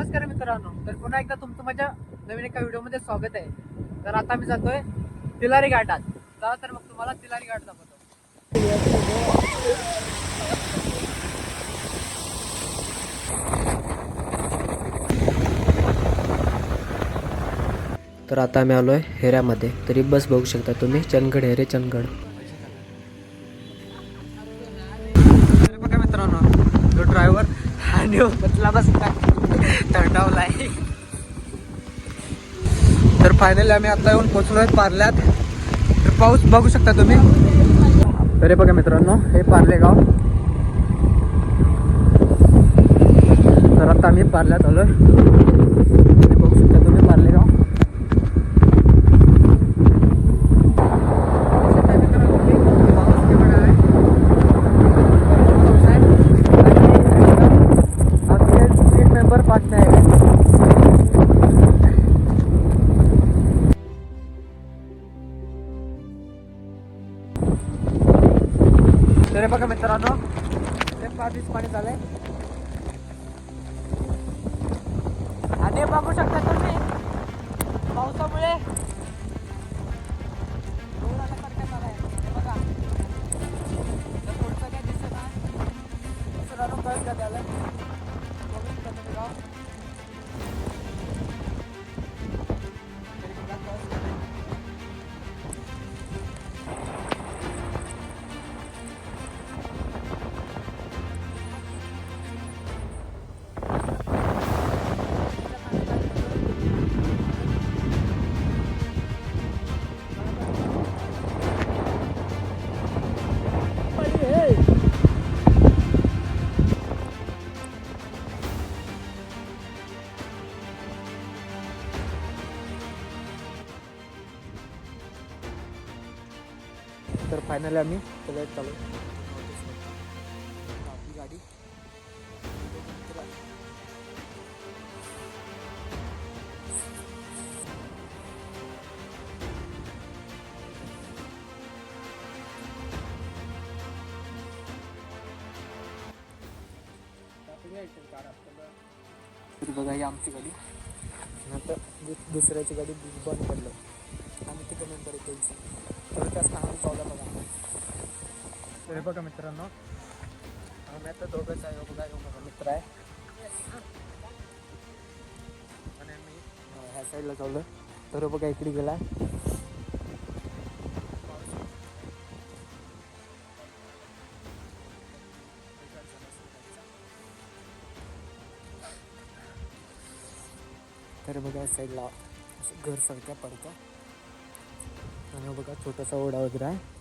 नमस्कार मित्रांनो, तर पुन्हा एकदा तुमचं माझ्या नवीन एका व्हिडिओमध्ये स्वागत आहे. तर आता मी जातोय तिलारी घाटात. चला तर मग तुम्हाला तिलारी घाट दाखवतो. तर आता आम्ही आलोय हेऱ्यामध्ये. तरी बस बघू शकता तुम्ही, चंदगड हेरे चंदगड. बघा मित्रांनो, जो ड्रायव्हर आणि बसला थंडावलाय. तर फायनली आम्ही आता येऊन पोहोचलोय पार्ल्यात. तर पाऊस बघू शकता तुम्ही. तर हे बघा मित्रांनो, हे पार्ले गाव. तर आता आम्ही पार्ल्यात आलोय. बघू शकता तुम्ही पार्ले गाव. तर बघा मित्रांनो, ते पाठीच पाणी झालंय आणि बघू शकता तुम्ही पावसामुळे बघा थोडंसं काय दिसत नाही. मित्रांनो कळत का त्याला? बघू शकता तुम्ही गाव. तर फायनली आम्ही फ्लाईट चालू. आपली गाडी बघा, ही आमची गाडी. आता दुसऱ्याची गाडी बंद पडलं आणि तिकडे नंतर येतो तर जास्त आम्ही पावला बघा. तर बघा मित्रांनो, आम्ही आता दोघंच आहे. बघा, माझा मित्र आहे आणि आम्ही ह्या साईडला चाललो. तर बघा इकडे गेला. तर बघा साईडला घर सारख्या पडतं आणि बघा छोटासा ओढा वगैरे आहे.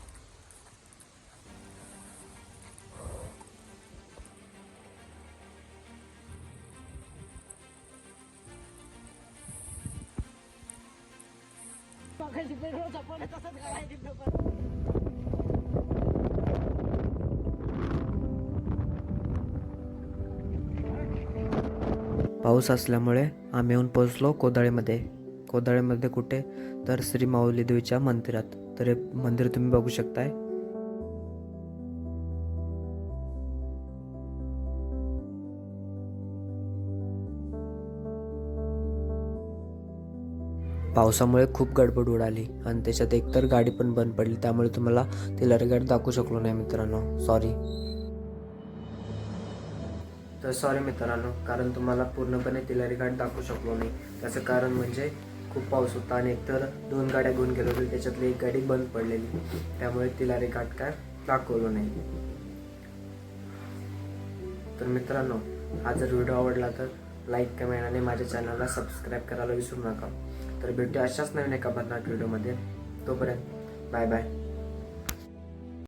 पाऊस असल्यामुळे आम्ही येऊन पोहोचलो कोदाळीमध्ये. कोदाळीमध्ये कुठे तर श्री माऊली देवीच्या मंदिरात. तर हे मंदिर तुम्ही बघू शकताय. पावसामुळे खूप गडबड उडाली आणि त्याच्यात एकतर गाडी पण बंद पडली. त्यामुळे तुम्हाला तिलारी घाट दाखवू शकलो नाही मित्रांनो, सॉरी. तर सॉरी मित्रांनो, कारण तुम्हाला पूर्णपणे तिलारी घाट दाखवू शकलो नाही. त्याचं कारण म्हणजे खूप पाऊस होता आणि एकतर 2 गाड्या घेऊन गेलो होतो, त्याच्यातली एक गाडी बंद पडलेली. त्यामुळे तिलारी घाट काय दाखवलो नाही. तर मित्रांनो, हा जर व्हिडिओ आवडला तर लाईक, कमेंट आणि माझ्या चॅनलला सबस्क्राईब करायला विसरू नका. तर भेटूया अशाच नवीन एका बदनाट व्हिडिओमध्ये. तोपर्यंत बाय बाय.